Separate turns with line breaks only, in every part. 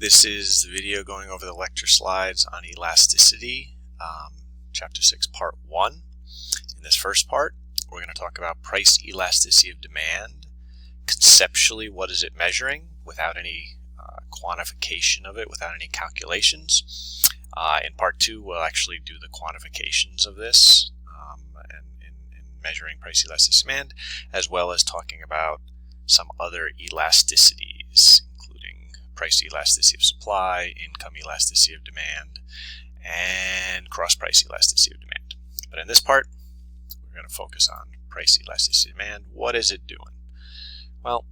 This is the video going over the lecture slides on elasticity, Chapter 6, Part 1. In this first part, we're going to talk about price elasticity of demand. Conceptually, what is it measuring without any quantification of it, without any calculations. In Part 2, we'll actually do the quantifications of this in measuring price elasticity of demand, as well as talking about some other elasticities, including price elasticity of supply, income elasticity of demand, and cross-price elasticity of demand. But in this part, we're going to focus on price elasticity of demand. What is it doing? Well,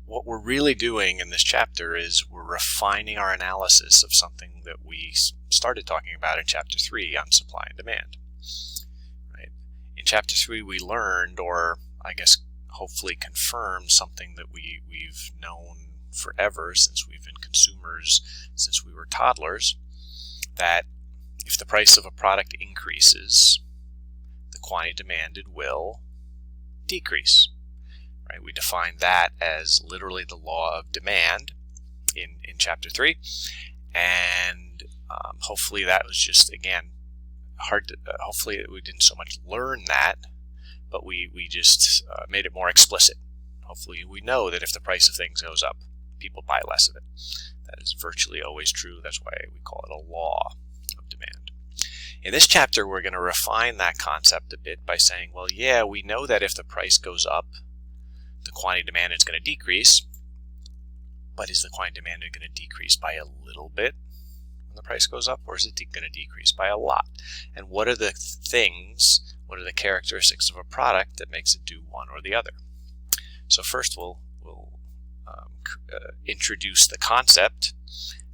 what we're really doing in this chapter is we're refining our analysis of something that we started talking about in Chapter 3 on supply and demand. Right? In Chapter 3, we learned, or I guess hopefully confirmed, something that we've known forever since we've been consumers, since we were toddlers, that if the price of a product increases, the quantity demanded will decrease. Right? We define that as literally the law of demand in Chapter 3, and hopefully that was just, again, hard to, hopefully we didn't so much learn that, but we just made it more explicit. Hopefully we know that if the price of things goes up, people buy less of it. That is virtually always true. That's why we call it a law of demand. In this chapter, we're going to refine that concept a bit by saying, well, yeah, we know that if the price goes up, the quantity demanded is going to decrease, but is the quantity demanded going to decrease by a little bit when the price goes up, or is it going to decrease by a lot? And what are the things, what are the characteristics of a product that makes it do one or the other? So first we'll introduce the concept,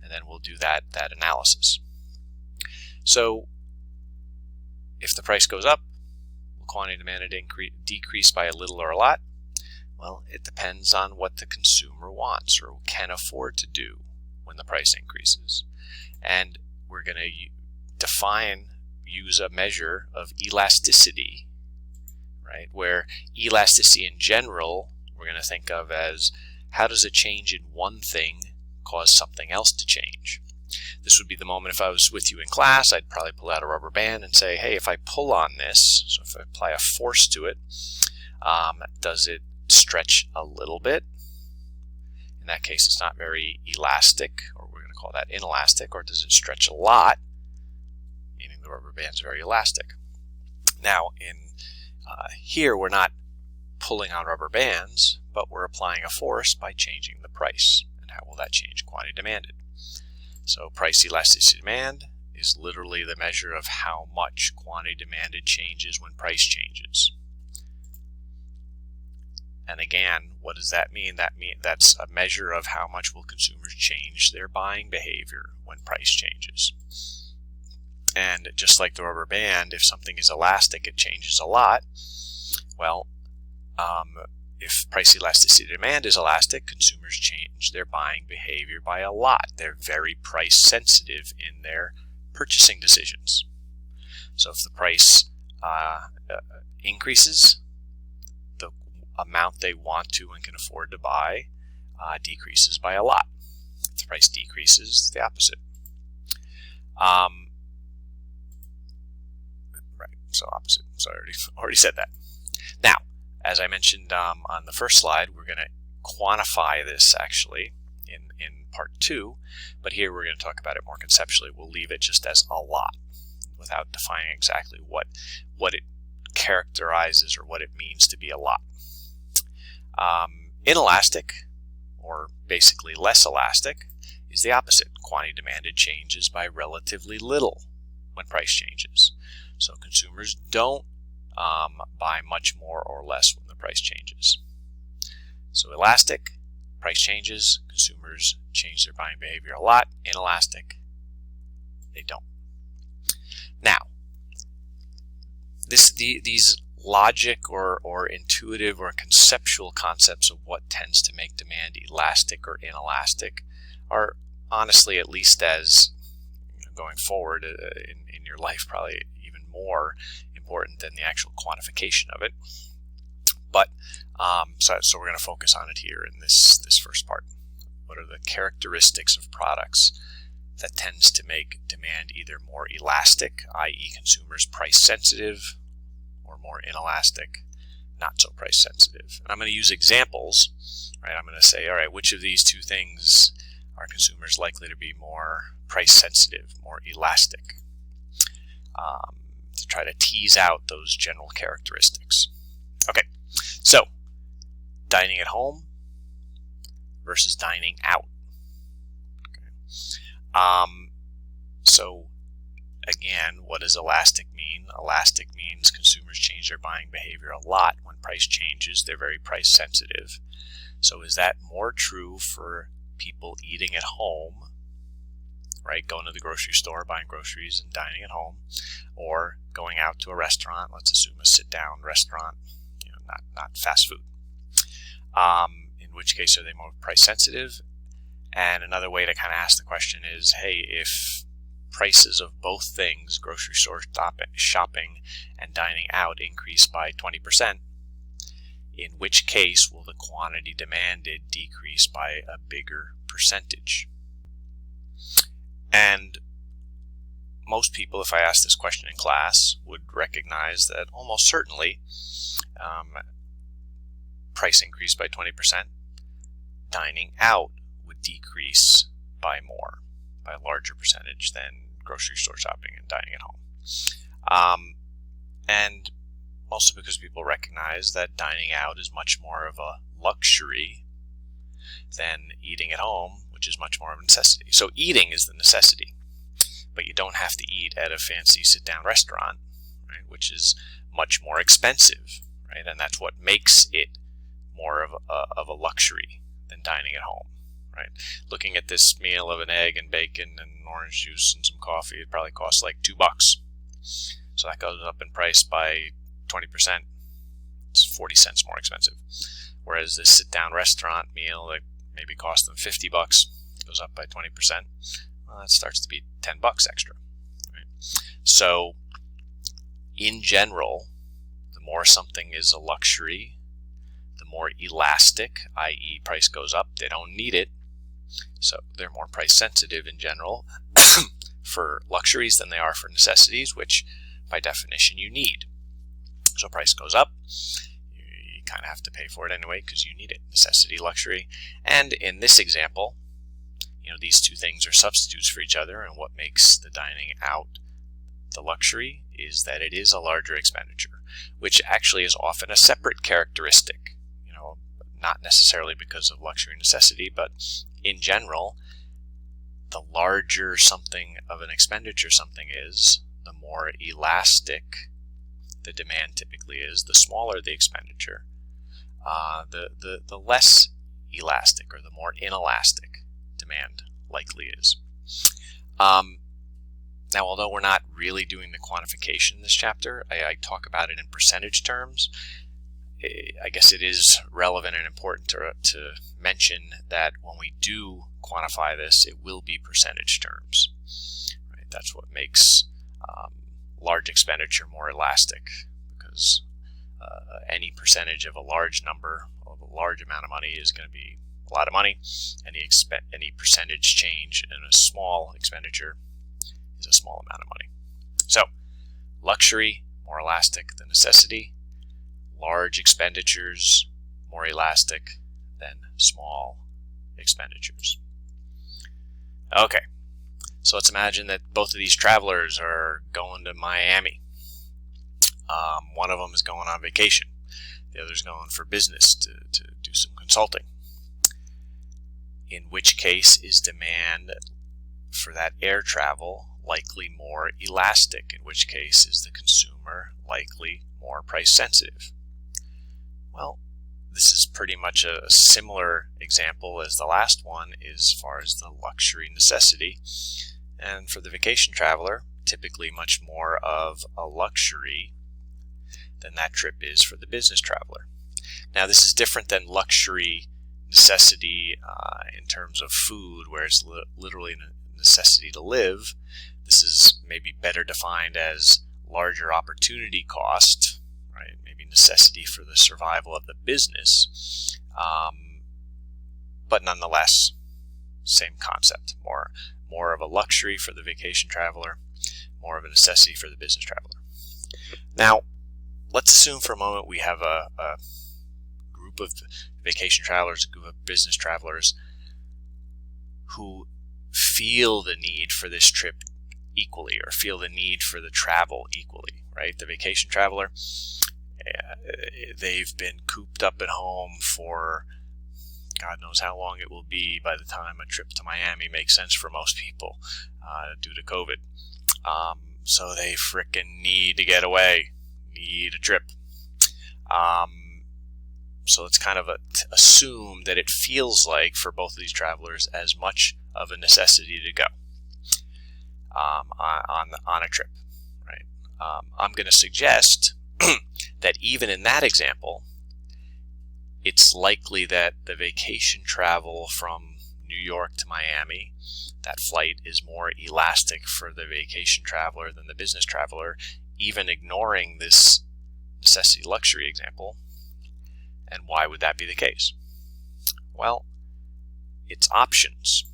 and then we'll do that analysis. So if the price goes up, will quantity demanded decrease by a little or a lot? Well, it depends on what the consumer wants or can afford to do when the price increases. And we're going to use a measure of elasticity, right? Where elasticity in general, we're going to think of as how does a change in one thing cause something else to change? This would be the moment if I was with you in class, I'd probably pull out a rubber band and say, hey, if I pull on this, so if I apply a force to it, does it stretch a little bit? In that case, it's not very elastic, or we're going to call that inelastic. Or does it stretch a lot, meaning the rubber band is very elastic? Now, in here, we're not pulling on rubber bands, but we're applying a force by changing the price. And how will that change quantity demanded? So price elasticity of demand is literally the measure of how much quantity demanded changes when price changes. And again, what does that mean? That's a measure of how much will consumers change their buying behavior when price changes. And just like the rubber band, if something is elastic, it changes a lot. Well, if price elasticity of demand is elastic, consumers change their buying behavior by a lot. They're very price sensitive in their purchasing decisions. So if the price increases, the amount they want to and can afford to buy decreases by a lot. If the price decreases, the opposite. Right, so opposite. So I already said that. Now, as I mentioned on the first slide, we're going to quantify this actually in Part 2, but here we're going to talk about it more conceptually. We'll leave it just as a lot without defining exactly what it characterizes or what it means to be a lot. Inelastic, or basically less elastic, is the opposite. Quantity demanded changes by relatively little when price changes. So consumers don't buy much more or less when the price changes. So elastic, price changes, consumers change their buying behavior a lot. Inelastic, they don't. Now, these logic or intuitive or conceptual concepts of what tends to make demand elastic or inelastic are honestly, at least as going forward in your life, probably even more important than the actual quantification of it. But so we're going to focus on it here in this first part. What are the characteristics of products that tends to make demand either more elastic, i.e. consumers price sensitive, or more inelastic, not so price sensitive? And I'm going to use examples, right? I'm going to say, all right, which of these two things are consumers likely to be more price sensitive, more elastic, to try to tease out those general characteristics. Okay, so dining at home versus dining out. Okay. So again, what does elastic mean? Elastic means consumers change their buying behavior a lot when price changes. They're very price sensitive. So is that more true for people eating at home, right? Going to the grocery store, buying groceries and dining at home, or going out to a restaurant, let's assume a sit-down restaurant, not fast food. In which case are they more price sensitive? And another way to kind of ask the question is, hey, if prices of both things, grocery store shopping and dining out, increase by 20%, in which case will the quantity demanded decrease by a bigger percentage? And most people, if I ask this question in class, would recognize that almost certainly price increase by 20%, dining out would decrease by a larger percentage than grocery store shopping and dining at home. And also because people recognize that dining out is much more of a luxury than eating at home, which is much more of a necessity. So eating is the necessity, but you don't have to eat at a fancy sit-down restaurant, right, which is much more expensive, right? And that's what makes it more of a luxury than dining at home, right? Looking at this meal of an egg and bacon and orange juice and some coffee, it probably costs like $2. So that goes up in price by 20%. It's 40 cents more expensive. Whereas this sit-down restaurant meal that maybe cost them $50 goes up by 20%. Well, that starts to be $10 extra. Right? So, in general, the more something is a luxury, the more elastic, i.e. price goes up, they don't need it, so they're more price sensitive in general for luxuries than they are for necessities, which by definition you need. So price goes up, you kind of have to pay for it anyway because you need it. Necessity, luxury. And in this example, these two things are substitutes for each other, and what makes the dining out the luxury is that it is a larger expenditure, which actually is often a separate characteristic, not necessarily because of luxury necessity, but in general, the larger something of an expenditure something is, the more elastic the demand typically is. The smaller the expenditure, the less elastic or the more inelastic demand likely is. Now, although we're not really doing the quantification in this chapter, I talk about it in percentage terms. I guess it is relevant and important to mention that when we do quantify this, it will be percentage terms. Right? That's what makes large expenditure more elastic, because any percentage of a large number, of a large amount of money, is going to be a lot of money. Any percentage change in a small expenditure is a small amount of money. So, luxury, more elastic than necessity. Large expenditures, more elastic than small expenditures. Okay, so let's imagine that both of these travelers are going to Miami. One of them is going on vacation. The other's going for business to do some consulting. In which case is demand for that air travel likely more elastic? In which case is the consumer likely more price sensitive? Well, this is pretty much a similar example as the last one as far as the luxury necessity. And for the vacation traveler, typically much more of a luxury than that trip is for the business traveler. Now, this is different than luxury necessity in terms of food, where it's literally a necessity to live. This is maybe better defined as larger opportunity cost, right? Maybe necessity for the survival of the business, but nonetheless, Same concept. More of a luxury for the vacation traveler, more of a necessity for the business traveler. Now, let's assume for a moment we have a group of vacation travelers, a group of business travelers who feel the need for this trip equally, or feel the need for the travel equally, right? The vacation traveler, they've been cooped up at home for God knows how long it will be by the time a trip to Miami makes sense for most people due to COVID. So they frickin' need to get away, need a trip. So let's kind of assume that it feels like for both of these travelers as much of a necessity to go on a trip, right? I'm going to suggest that even in that example, it's likely that the vacation travel from New York to Miami, that flight is more elastic for the vacation traveler than the business traveler, even ignoring this necessity luxury example. And why would that be the case? Well, it's options,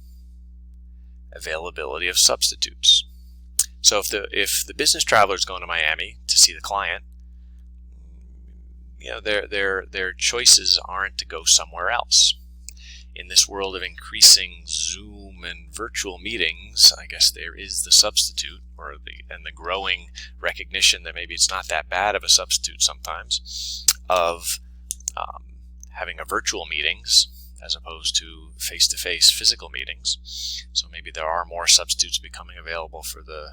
availability of substitutes. So if the business traveler is going to Miami to see the client, their choices aren't to go somewhere else. In this world of increasing Zoom and virtual meetings, I guess there is the substitute, and the growing recognition that maybe it's not that bad of a substitute sometimes, of having a virtual meetings as opposed to face-to-face physical meetings. So maybe there are more substitutes becoming available for the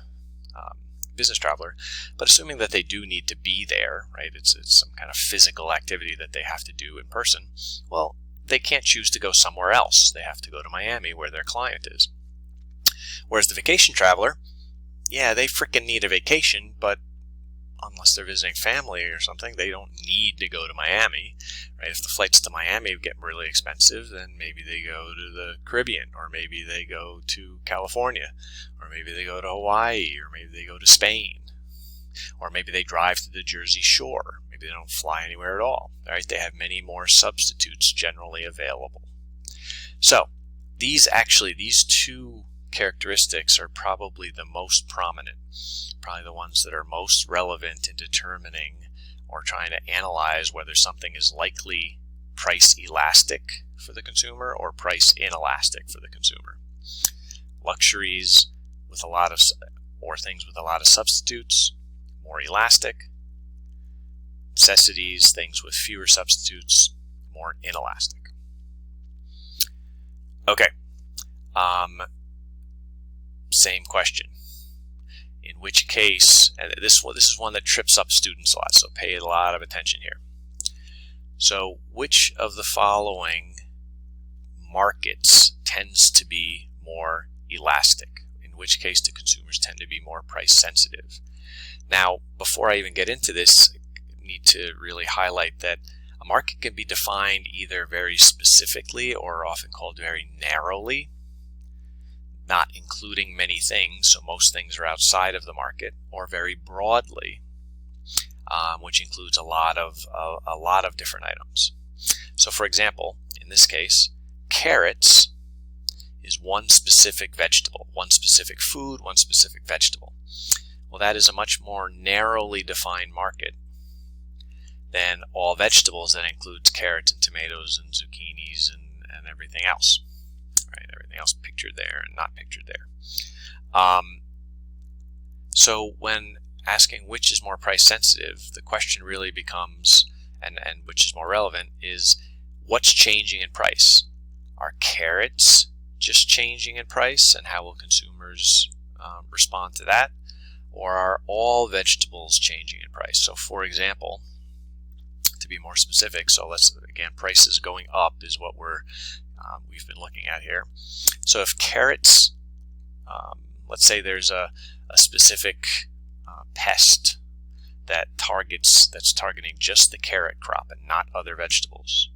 business traveler, but assuming that they do need to be there, right? It's some kind of physical activity that they have to do in person. Well, they can't choose to go somewhere else. They have to go to Miami where their client is. Whereas the vacation traveler, yeah, they frickin' need a vacation, but unless they're visiting family or something, they don't need to go to Miami, right? If the flights to Miami get really expensive, then maybe they go to the Caribbean, or maybe they go to California, or maybe they go to Hawaii, or maybe they go to Spain, or maybe they drive to the Jersey Shore. Maybe they don't fly anywhere at all, right? They have many more substitutes generally available. So these two characteristics are probably the most prominent, probably the ones that are most relevant in determining or trying to analyze whether something is likely price elastic for the consumer or price inelastic for the consumer. Luxuries with things with a lot of substitutes, more elastic. Necessities, things with fewer substitutes, more inelastic. Okay. Same question. In which case, and this is one that trips up students a lot, so pay a lot of attention here. So which of the following markets tends to be more elastic? In which case do consumers tend to be more price sensitive? Now, before I even get into this, I need to really highlight that a market can be defined either very specifically or often called very narrowly, not including many things, so most things are outside of the market, or very broadly, which includes a lot of different items. So for example, in this case, carrots is one specific vegetable, one specific food, one specific vegetable. Well, that is a much more narrowly defined market than all vegetables that includes carrots and tomatoes and zucchinis and everything else. Right, everything else pictured there and not pictured there. So when asking which is more price sensitive, the question really becomes, and which is more relevant, is what's changing in price? Are carrots just changing in price, and how will consumers respond to that? Or are all vegetables changing in price? So for example, to be more specific, so prices going up is what we've been looking at here. So if carrots, let's say there's a specific pest that's targeting just the carrot crop and not other vegetables.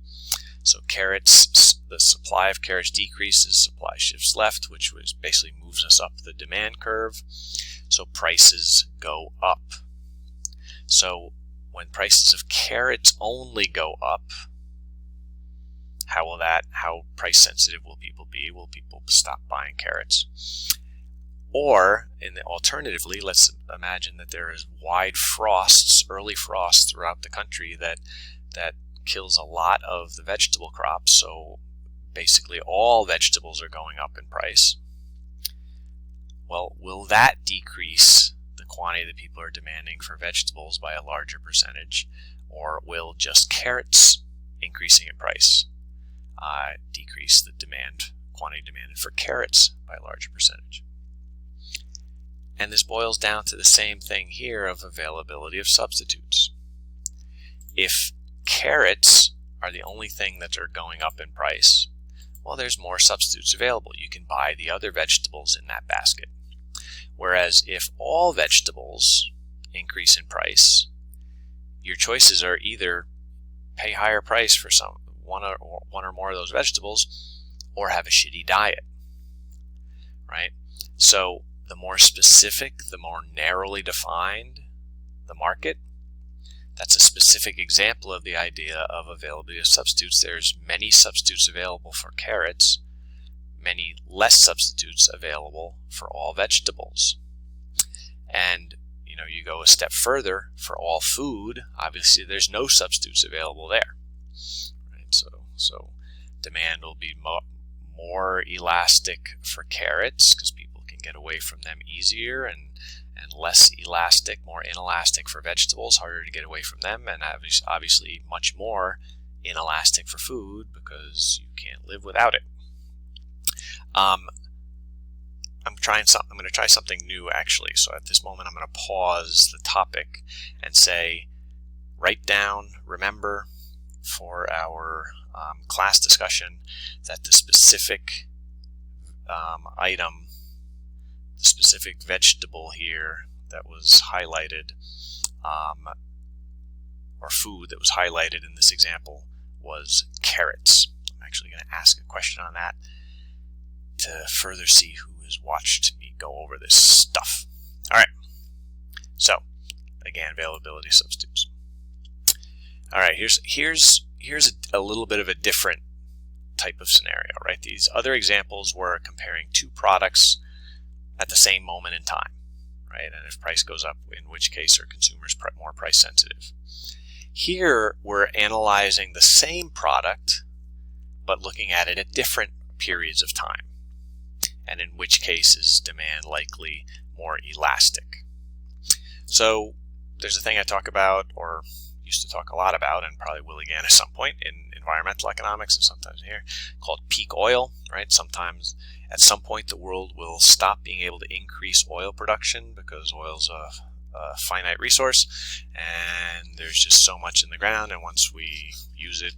So carrots, the supply of carrots decreases, supply shifts left, which basically moves us up the demand curve. So prices go up. So when prices of carrots only go up, How price sensitive will people be? Will people stop buying carrots? Or, alternatively, let's imagine that there is wide frosts, early frosts throughout the country that kills a lot of the vegetable crops. So basically all vegetables are going up in price. Well, will that decrease the quantity that people are demanding for vegetables by a larger percentage? Or will just carrots increasing in price decrease the quantity demanded for carrots by a larger percentage? And this boils down to the same thing here of availability of substitutes. If carrots are the only thing that are going up in price, well, there's more substitutes available. You can buy the other vegetables in that basket. Whereas if all vegetables increase in price, your choices are either pay higher price for one or more of those vegetables, or have a shitty diet, right? So the more specific, the more narrowly defined the market, that's a specific example of the idea of availability of substitutes. There's many substitutes available for carrots, many less substitutes available for all vegetables. And you go a step further, for all food, obviously there's no substitutes available there. Right? So demand will be more elastic for carrots because people can get away from them easier, and less elastic, more inelastic for vegetables, harder to get away from them, and obviously much more inelastic for food because you can't live without it. I'm going to try something new actually. So at this moment I'm going to pause the topic and say, write down, remember for our class discussion that the specific item, the specific vegetable here that was highlighted, or food that was highlighted in this example, was carrots. I'm actually going to ask a question on that to further see who has watched me go over this stuff. All right. So again, availability substitutes. All right. Here's a little bit of a different type of scenario, right? These other examples were comparing two products at the same moment in time, right? And if price goes up, in which case are consumers more price sensitive? Here we're analyzing the same product, but looking at it at different periods of time. And in which case is demand likely more elastic? So there's a thing I talk about, or used to talk a lot about, and probably will again at some point in environmental economics and sometimes here, called peak oil, right? Sometimes at some point the world will stop being able to increase oil production because oil's a finite resource and there's just so much in the ground, and once we use it,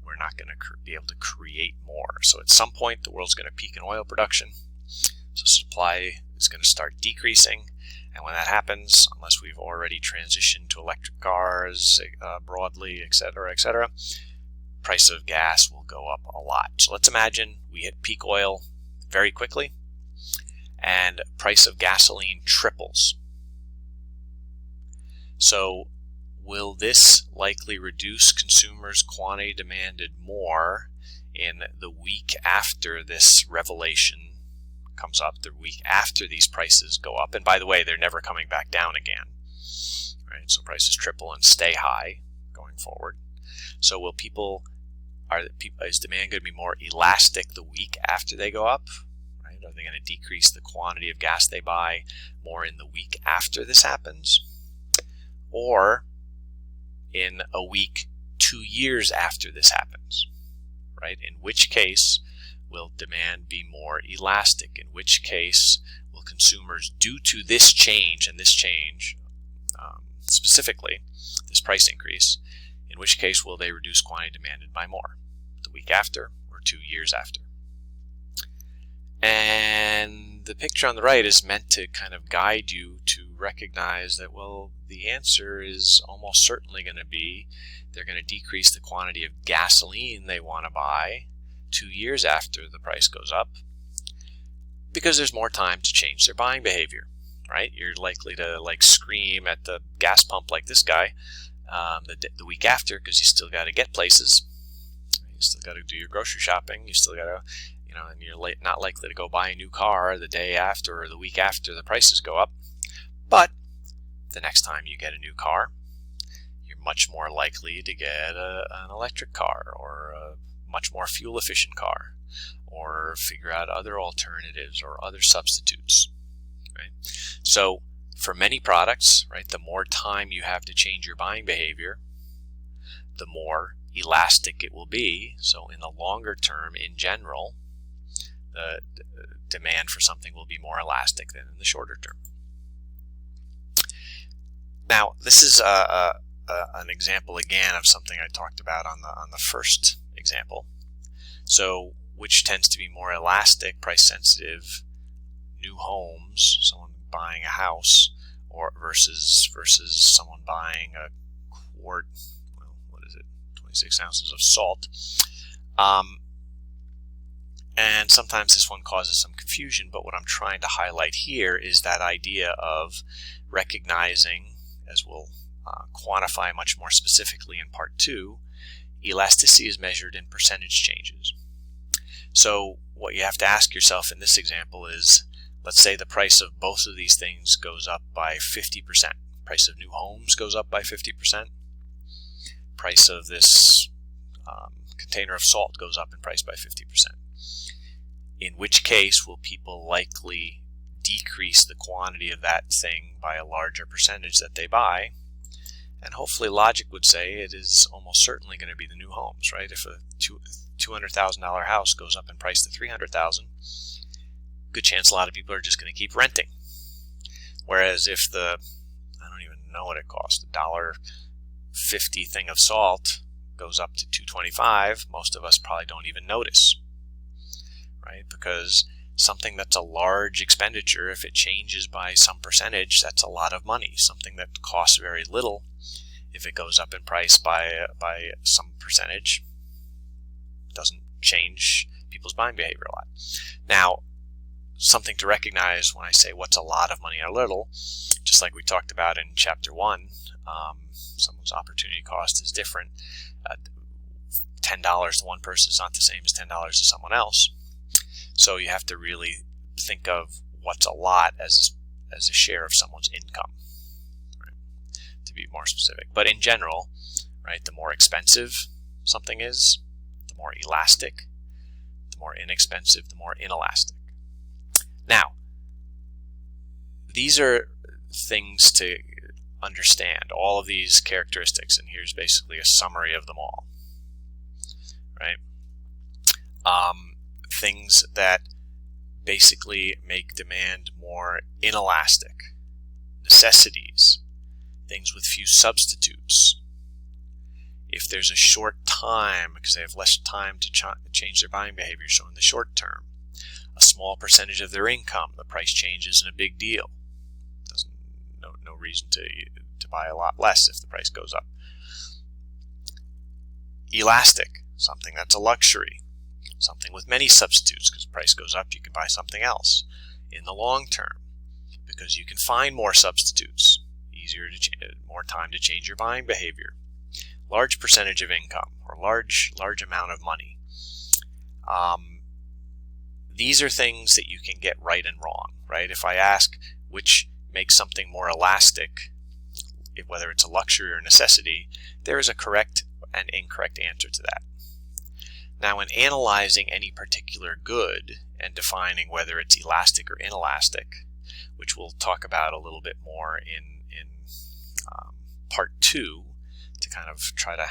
we're not going to be able to create more. So at some point the world's going to peak in oil production, so supply is going to start decreasing, and when that happens, unless we've already transitioned to electric cars broadly, etc., price of gas will go up a lot. So let's imagine we hit peak oil very quickly and price of gasoline triples. So will this likely reduce consumers' quantity demanded more in the week after this revelation comes up, the week after these prices go up? And by the way, they're never coming back down again, right? So prices triple and stay high going forward. So is demand going to be more elastic the week after they go up? Right? Are they going to decrease the quantity of gas they buy more in the week after this happens? Or in a week 2 years after this happens, right? In which case will demand be more elastic? In which case will consumers, due to this change, and this change specifically, this price increase, in which case will they reduce quantity demanded by more? The week after or 2 years after? And the picture on the right is meant to kind of guide you to recognize that, well, the answer is almost certainly going to be they're going to decrease the quantity of gasoline they want to buy 2 years after the price goes up, because there's more time to change their buying behavior, right? You're likely to scream at the gas pump like this guy the week after because you still got to get places. You still got to do your grocery shopping. You still got to, and you're not likely to go buy a new car the day after or the week after the prices go up. But the next time you get a new car, you're much more likely to get an electric car or a much more fuel efficient car, or figure out other alternatives or other substitutes. Right? So for many products, right, the more time you have to change your buying behavior, the more elastic it will be. So in the longer term, in general, the demand for something will be more elastic than in the shorter term. Now, this is an example again of something I talked about on the first example. So, which tends to be more elastic, price sensitive, new homes, someone buying a house, or versus someone buying a quart, well, what is it, 26 ounces of salt. And sometimes this one causes some confusion, but what I'm trying to highlight here is that idea of recognizing, as we'll quantify much more specifically in part 2, elasticity is measured in percentage changes. So what you have to ask yourself in this example is, let's say the price of both of these things goes up by 50%. Price of new homes goes up by 50%. Price of this container of salt goes up in price by 50%. In which case will people likely decrease the quantity of that thing by a larger percentage that they buy? And hopefully logic would say it is almost certainly going to be the new homes, right? If a $200,000 house goes up in price to $300,000, good chance a lot of people are just going to keep renting. Whereas if the, I don't even know what it costs, $1.50 thing of salt goes up to $2.25, most of us probably don't even notice, right? Because something that's a large expenditure, if it changes by some percentage, that's a lot of money. Something that costs very little, if it goes up in price by some percentage, doesn't change people's buying behavior a lot. Now, something to recognize when I say what's a lot of money or little, just like we talked about in chapter 1, someone's opportunity cost is different. $10 to one person is not the same as $10 to someone else. So you have to really think of what's a lot as a share of someone's income, right? To be more specific. But in general, right, the more expensive something is, the more elastic, the more inexpensive, the more inelastic. Now, these are things to understand, all of these characteristics, and here's basically a summary of them all, right? Things that basically make demand more inelastic, necessities, things with few substitutes. If there's a short time, because they have less time to change their buying behavior, so in the short term, a small percentage of their income, the price change isn't a big deal. No reason to buy a lot less if the price goes up. Elastic, something that's a luxury. Something with many substitutes, because the price goes up, you can buy something else. In the long term, because you can find more substitutes, more time to change your buying behavior. Large percentage of income, or large amount of money. These are things that you can get right and wrong, right? If I ask which makes something more elastic, whether it's a luxury or necessity, there is a correct and incorrect answer to that. Now, in analyzing any particular good and defining whether it's elastic or inelastic, which we'll talk about a little bit more in part 2 to kind of try to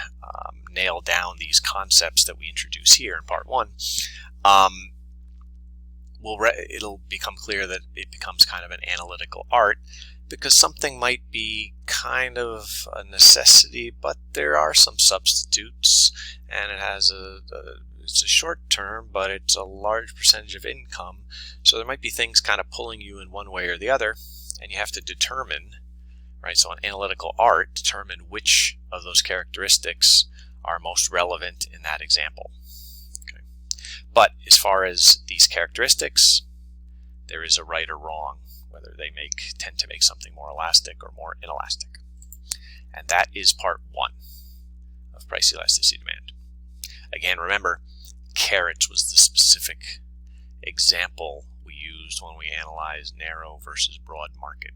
nail down these concepts that we introduce here in part 1, it'll become clear that it becomes kind of an analytical art, because something might be kind of a necessity, but there are some substitutes, and it has it's a short term, but it's a large percentage of income. So there might be things kind of pulling you in one way or the other, and you have to determine, right? So an analytical art, determine which of those characteristics are most relevant in that example. Okay. But as far as these characteristics, there is a right or wrong, whether they tend to make something more elastic or more inelastic. And that is part 1 of price elasticity demand. Again, remember, carrots was the specific example we used when we analyzed narrow versus broad market.